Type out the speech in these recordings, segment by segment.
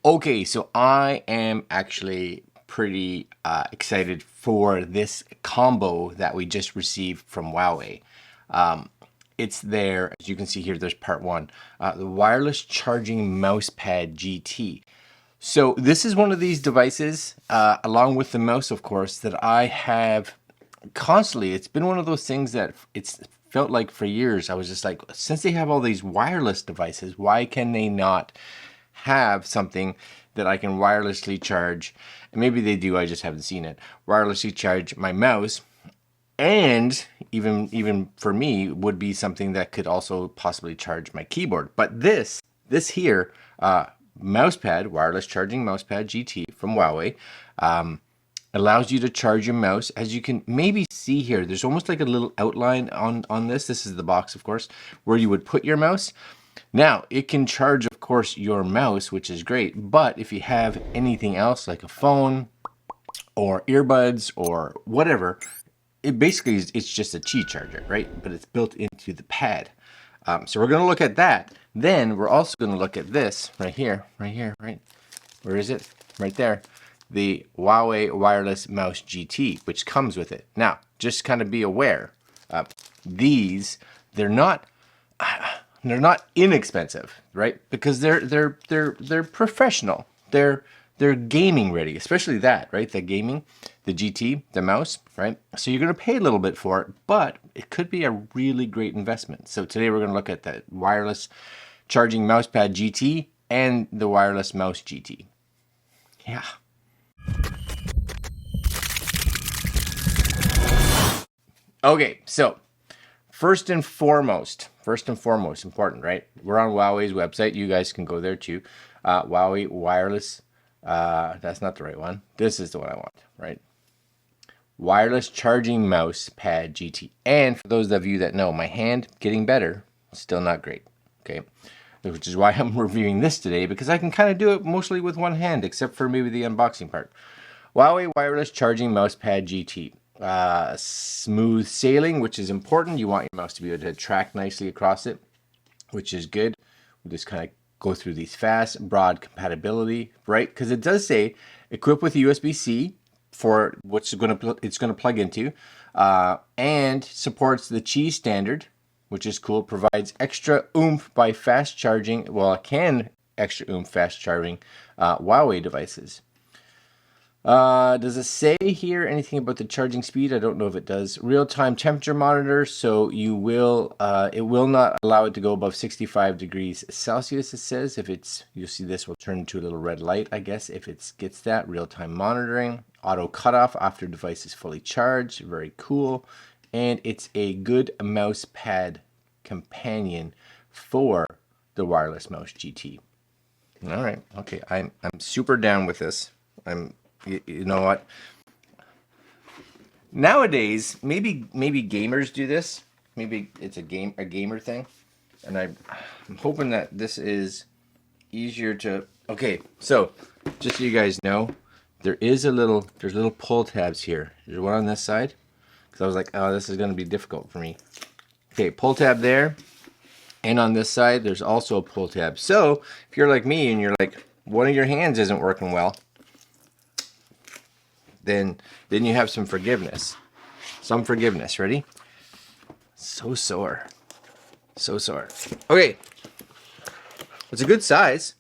Okay, so I am actually pretty excited for this combo that we just received from Huawei. It's there, as you can see here, there's part one, the wireless charging Mousepad GT. So this is one of these devices, along with the mouse, of course, that I have constantly. It's been one of those things that it's felt like for years. I was just like, since they have all these wireless devices, why can they not have something that I can wirelessly charge? And maybe they do, I just haven't seen it. Wirelessly charge my mouse, and even for me would be something that could also possibly charge my keyboard. But this here, Mousepad, wireless charging Mousepad GT from Huawei, allows you to charge your mouse. As you can maybe see here, there's almost like a little outline on this. This is the box, of course, where you would put your mouse. Now, it can charge, of course, your mouse, which is great, but if you have anything else like a phone or earbuds or whatever, it basically is, it's just a Qi charger, right? But it's built into the pad. So we're going to look at that. Then we're also going to look at this right here, right? Where is it? Right there. The Huawei Wireless Mouse GT, which comes with it. Now, just kind of be aware, these, they're not inexpensive, right? Because they're professional. They're gaming ready, especially that, right? The gaming, the GT, the mouse, right? So you're going to pay a little bit for it, but it could be a really great investment. So today we're going to look at the wireless charging Mousepad GT and the wireless mouse GT. Yeah. Okay, so first and foremost, important, right? We're on Huawei's website. You guys can go there too. Huawei wireless. That's not the right one. This is the one I want, right? Wireless charging mouse pad GT. And for those of you that know, my hand getting better, still not great. Okay, which is why I'm reviewing this today, because I can kind of do it mostly with one hand, except for maybe the unboxing part. Huawei wireless charging mouse pad GT. Smooth sailing, which is important. You want your mouse to be able to track nicely across it, which is good. We'll just kind of go through these fast, broad compatibility, right? Because it does say equipped with USB-C for what's it's going to plug into, and supports the Qi standard, which is cool. Provides extra oomph by fast charging. Well, it can extra oomph fast charging Huawei devices. Does it say here anything about the charging speed? I don't know if it does. Real-time temperature monitor, so you will it will not allow it to go above 65 degrees Celsius. It says if it's, you'll see this will turn into a little red light, I guess, if it gets that. Real-time monitoring, auto cutoff after device is fully charged. Very cool, and it's a good mouse pad companion for the wireless mouse GT. All right, okay, I'm super down with this. You know what? Nowadays, maybe gamers do this. Maybe it's a gamer thing, and I'm hoping that this is easier to. Okay, so just so you guys know, there's little pull tabs here. There's one on this side, because I was like, oh, this is going to be difficult for me. Okay, pull tab there, and on this side, there's also a pull tab. So if you're like me and you're like, one of your hands isn't working well, then you have some forgiveness. Ready? So sore. Okay. It's a good size.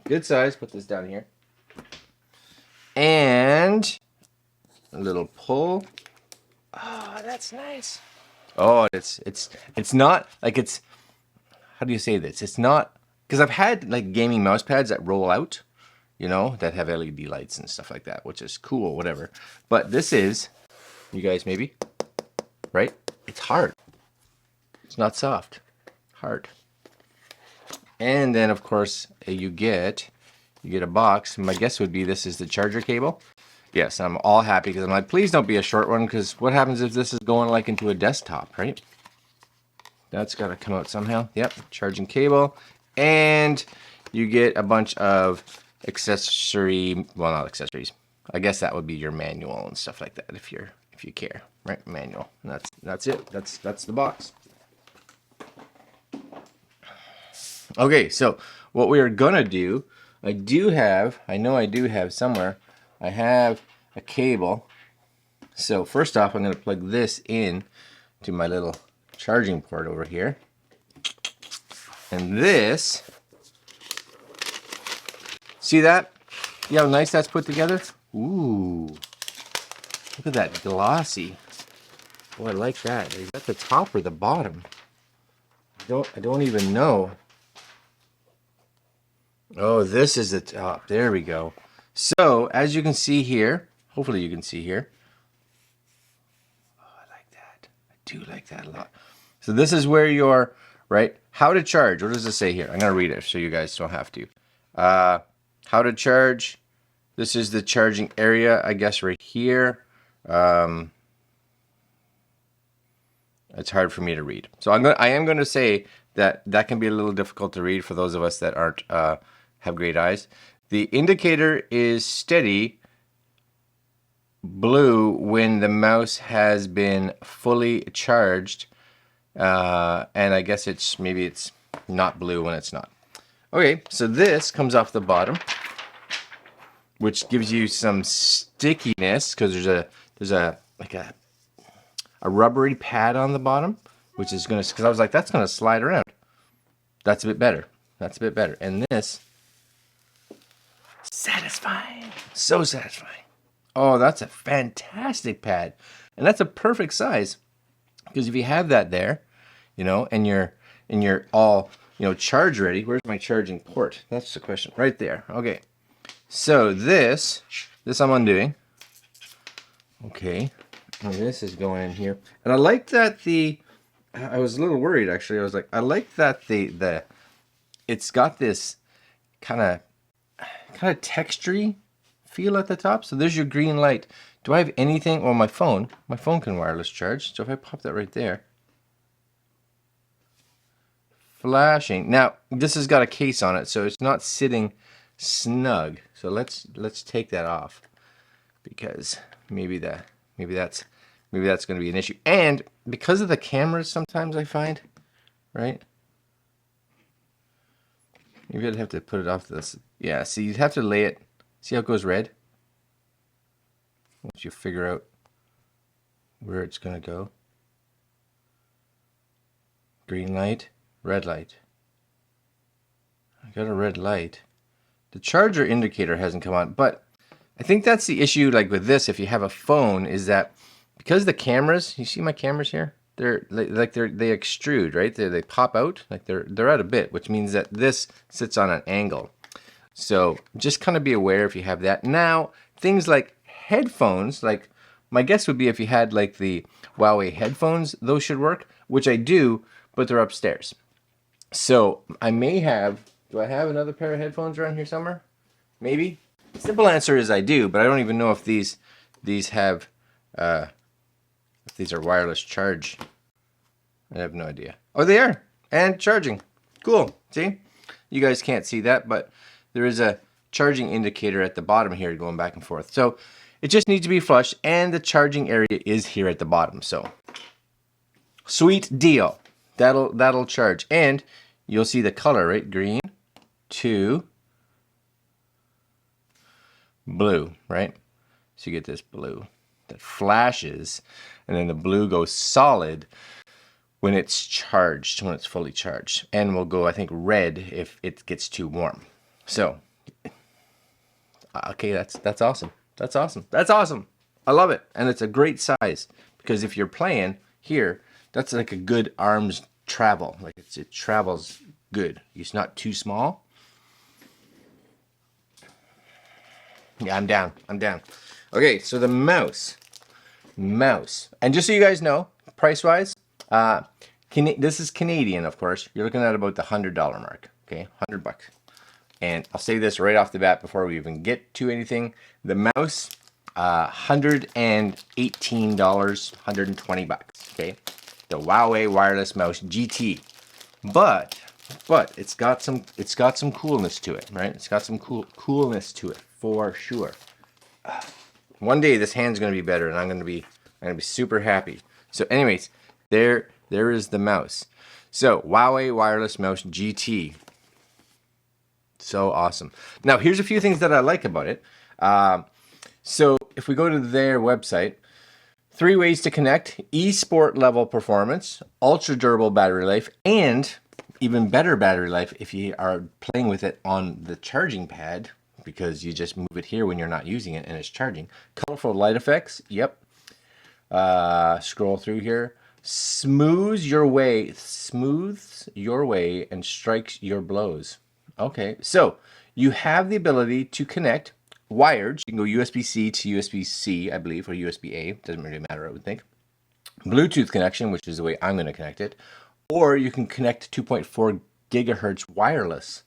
Put this down here. And a little pull. Oh, that's nice. Oh, it's not like it's, how do you say this? It's not, because I've had like gaming mouse pads that roll out, you know, that have LED lights and stuff like that, which is cool, whatever. But this is, you guys maybe, right? It's hard. It's not soft. Hard. And then, of course, you get a box. My guess would be this is the charger cable. Yes, I'm all happy because I'm like, please don't be a short one, because what happens if this is going like into a desktop, right? That's got to come out somehow. Yep, charging cable. And you get a bunch of not accessories. I guess that would be your manual and stuff like that if you care, right? Manual. And that's it. That's the box. Okay, so what we are gonna do, I know I do have somewhere, I have a cable. So first off, I'm gonna plug this in to my little charging port over here. And this, see that? See how nice that's put together? Ooh, look at that glossy. Oh, I like that. Is that the top or the bottom? I don't even know. Oh, this is the top. There we go. So, as you can see here, hopefully you can see here. Oh, I like that. I do like that a lot. So this is where your, right, how to charge. What does it say here? I'm going to read it so you guys don't have to. How to charge. This is the charging area, I guess, right here. It's hard for me to read. So I am going to say that can be a little difficult to read for those of us that aren't have great eyes. The indicator is steady blue when the mouse has been fully charged, and I guess maybe it's not blue when it's not. Okay, so this comes off the bottom, which gives you some stickiness because there's a rubbery pad on the bottom, which is gonna, because I was like, that's gonna slide around. That's a bit better. That's a bit better. And this, satisfying, so satisfying. Oh, that's a fantastic pad, and that's a perfect size because if you have that there, you know, and you're all, you know, charge ready. Where's my charging port? That's the question. Right there. Okay. So this I'm undoing. Okay. And this is going in here. And I like that I was a little worried actually. I was like, I like that it's got this kind of textury feel at the top. So there's your green light. Do I have anything? Well, my phone can wireless charge. So if I pop that right there, flashing. Now this has got a case on it, so it's not sitting snug. So let's take that off because maybe that's going to be an issue. And because of the cameras, sometimes I find, right? Maybe I'd have to put it off this. Yeah, see, you'd have to lay it. See how it goes red? Once you figure out where it's going to go. Green light, red light. I got a red light. The charger indicator hasn't come on, but I think that's the issue, like with this, if you have a phone, is that because the cameras, you see my cameras here? They extrude, right? They pop out, like they're out a bit, which means that this sits on an angle. So just kind of be aware if you have that. Now, things like headphones, like my guess would be if you had like the Huawei headphones, those should work, which I do, but they're upstairs. So I may have, do I have another pair of headphones around here somewhere? Maybe. Simple answer is I do, but I don't even know if these have if these are wireless charge. I have no idea. Oh, they are, and charging. Cool. See, you guys can't see that, but there is a charging indicator at the bottom here going back and forth. So it just needs to be flush, and the charging area is here at the bottom. So sweet deal. That'll charge, and you'll see the color, right? Green to blue, right? So you get this blue that flashes, and then the blue goes solid when it's charged, when it's fully charged, and will go, I think, red if it gets too warm. So, okay, that's awesome. That's awesome. That's awesome. I love it, and it's a great size because if you're playing here, that's like a good arms travel. Like it travels good. It's not too small. Yeah, I'm down. Okay, so the mouse. And just so you guys know, price-wise, this is Canadian, of course. You're looking at about the $100 mark. Okay, $100. And I'll say this right off the bat before we even get to anything. The mouse, $118, $120. Okay, the Huawei wireless mouse GT. But it's got some coolness to it, right? It's got some coolness to it for sure. One day this hand's gonna be better, and I'm gonna be super happy. So, anyways, there is the mouse. So Huawei wireless mouse GT. So awesome. Now, here's a few things that I like about it. So if we go to their website, 3 ways to connect: e-sport level performance, ultra durable battery life, and even better battery life if you are playing with it on the charging pad, because you just move it here when you're not using it and it's charging. Colorful light effects. Yep. Scroll through here. Smooths your way and strikes your blows. Okay, so you have the ability to connect wired. You can go USB-C to USB-C, I believe, or USB-A. Doesn't really matter, I would think. Bluetooth connection, which is the way I'm going to connect it. Or you can connect 2.4 gigahertz wireless,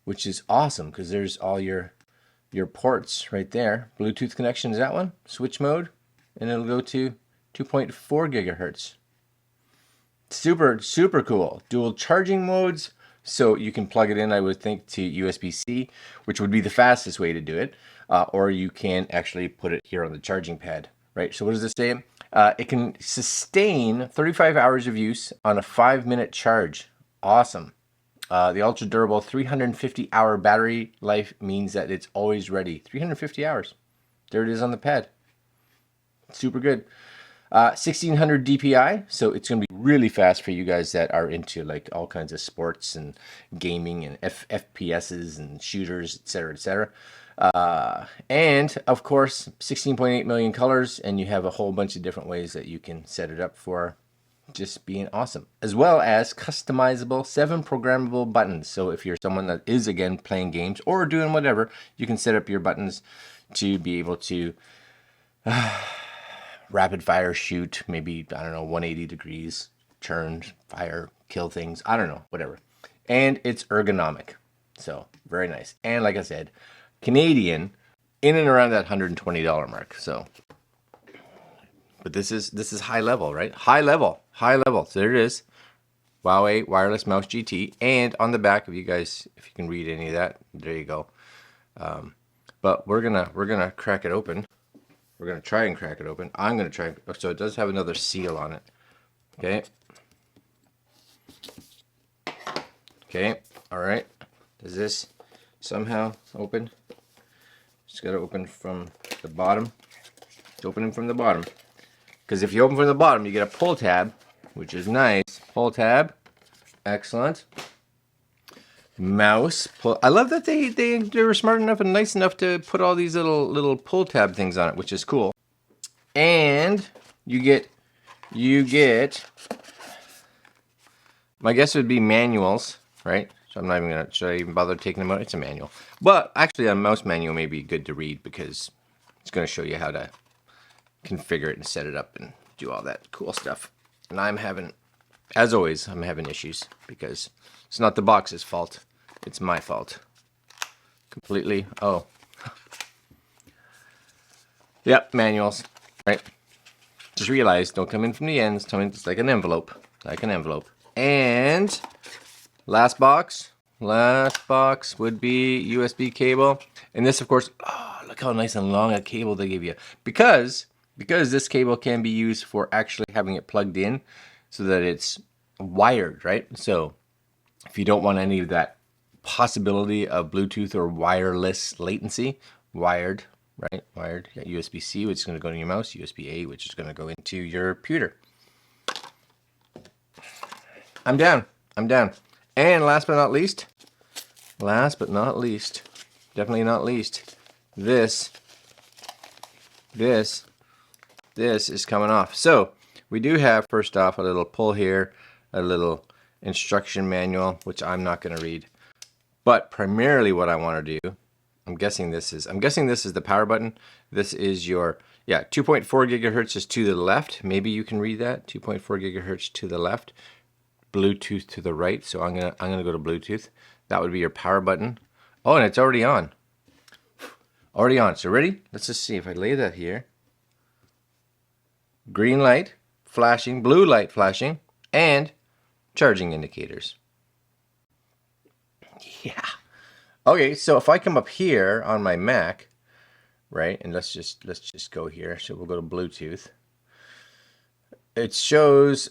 which is awesome because there's all your ports right there. Bluetooth connection is that one. Switch mode, and it'll go to 2.4 gigahertz. Super cool. Dual charging modes. So you can plug it in, I would think, to USB-C, which would be the fastest way to do it. Or you can actually put it here on the charging pad, right? So what does this say? It can sustain 35 hours of use on a 5-minute charge. Awesome. The ultra durable 350-hour battery life means that it's always ready. 350 hours. There it is on the pad. Super good. 1600 DPI, so it's going to be really fast for you guys that are into like all kinds of sports and gaming and FPSs and shooters, etc., etc. And of course, 16.8 million colors, and you have a whole bunch of different ways that you can set it up for just being awesome, as well as customizable 7 programmable buttons. So if you're someone that is, again, playing games or doing whatever, you can set up your buttons to be able to rapid fire shoot, maybe, I don't know, 180 degrees, turn, fire, kill things, I don't know, whatever. And it's ergonomic, so very nice. And like I said, Canadian, in and around that $120 mark. So, but this is high level, right? High level. So there it is. Huawei wireless mouse GT, and on the back, if you can read any of that, there you go. But we're gonna crack it open. We're going to try and crack it open. I'm going to try. So it does have another seal on it. Okay. Okay. All right. Does this somehow open? Just got to open from the bottom. It's opening from the bottom. Because if you open from the bottom, you get a pull tab, which is nice. Pull tab. Excellent. Mouse pull. I love that they were smart enough and nice enough to put all these little pull tab things on it, which is cool. And you get my guess would be manuals, right? So I'm not even gonna, should I even bother taking them out? It's a manual. But actually a mouse manual may be good to read because it's gonna show you how to configure it and set it up and do all that cool stuff. And I'm having, as always, I'm having issues because it's not the box's fault. It's my fault. Completely. Oh. Yep, manuals. Right. Just realize, don't come in from the ends. Come in just like an envelope. Like an envelope. And last box would be USB cable. And this, of course, oh, look how nice and long a cable they give you. Because this cable can be used for actually having it plugged in so that it's wired, right? So if you don't want any of that possibility of Bluetooth or wireless latency, wired, right? Wired. You got USB-C, which is going to go to your mouse, USB-A, which is going to go into your computer. I'm down. And last but not least, definitely not least, this is coming off. So we do have, first off, a little pull here, a little instruction manual, which I'm not going to read. But primarily what I want to do, I'm guessing this is the power button. This is your, 2.4 gigahertz is to the left. Maybe you can read that. 2.4 gigahertz to the left. Bluetooth to the right. So I'm gonna go to Bluetooth. That would be your power button. Oh, and it's already on. Already on. So ready? Let's just see if I lay that here. Green light flashing, blue light flashing, and charging indicators. Yeah. Okay, so if I come up here on my Mac, right, and let's just go here. So we'll go to Bluetooth. It shows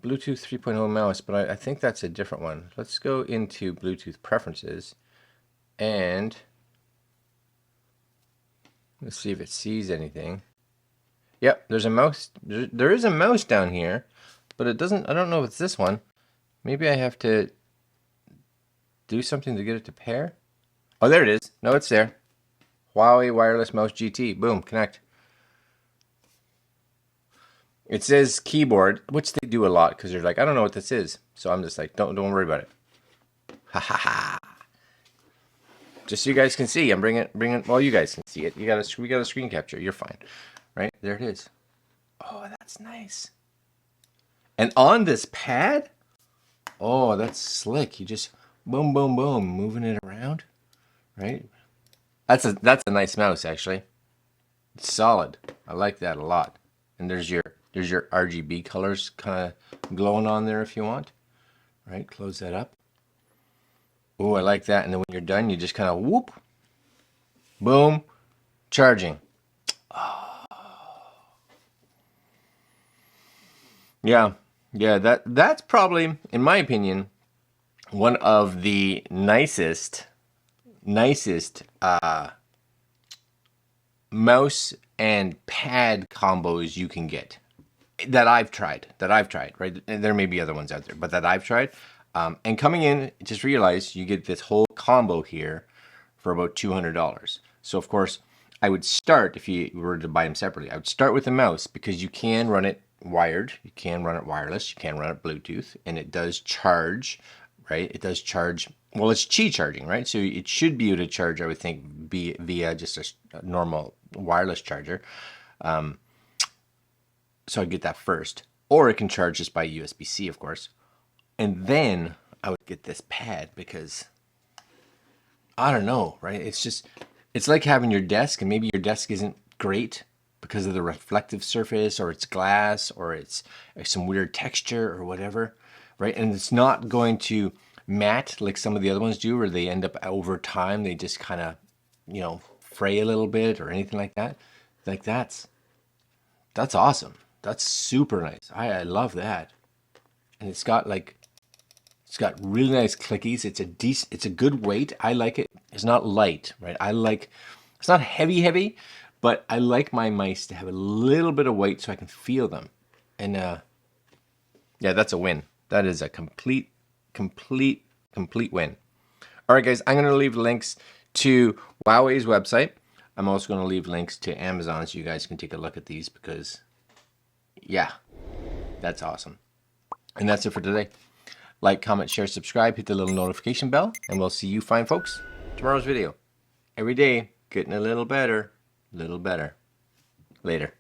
Bluetooth 3.0 mouse, but I think that's a different one. Let's go into Bluetooth preferences and let's see if it sees anything. Yep, there's a mouse. There is a mouse down here, but it doesn't. I don't know if it's this one. Maybe I have to do something to get it to pair. Oh, there it is. No, it's there. Huawei wireless mouse GT. Boom, connect. It says keyboard, which they do a lot because they're like, I don't know what this is. So I'm just like, don't worry about it. Ha ha ha. Just so you guys can see, I'm bringing. Well, you guys can see it. We got a screen capture. You're fine, right? There it is. Oh, that's nice. And on this pad, oh, that's slick. You just boom, boom, boom, moving it around, right? That's a nice mouse actually. It's solid. I like that a lot. And there's your RGB colors kind of glowing on there if you want. Right? Close that up. Oh, I like that. And then when you're done, you just kind of whoop, boom, charging. Oh. Yeah, that's probably, in my opinion, one of the nicest mouse and pad combos you can get that I've tried, right? And there may be other ones out there, but that I've tried. And coming in, just realize you get this whole combo here for about $200. So of course, I would start, if you were to buy them separately, I would start with the mouse because you can run it wired, you can run it wireless, you can run it Bluetooth, and it does charge, right? It does charge. Well, it's Qi charging, right? So it should be able to charge, I would think, via just a normal wireless charger. So I'd get that first. Or it can charge just by USB-C, of course. And then I would get this pad because, I don't know, right? It's like having your desk, and maybe your desk isn't great because of the reflective surface, or it's glass, or it's some weird texture or whatever, right? And it's not going to matte like some of the other ones do, where they end up over time, they just kind of, fray a little bit or anything like that. Like that's awesome. That's super nice. I love that. And it's got really nice clickies. It's a good weight. I like it. It's not light, right? It's not heavy, but I like my mice to have a little bit of weight so I can feel them. And yeah, that's a win. That is a complete win. All right, guys, I'm going to leave links to Huawei's website. I'm also going to leave links to Amazon so you guys can take a look at these because, yeah, that's awesome. And that's it for today. Like, comment, share, subscribe, hit the little notification bell, and we'll see you fine folks tomorrow's video. Every day, getting a little better. Later.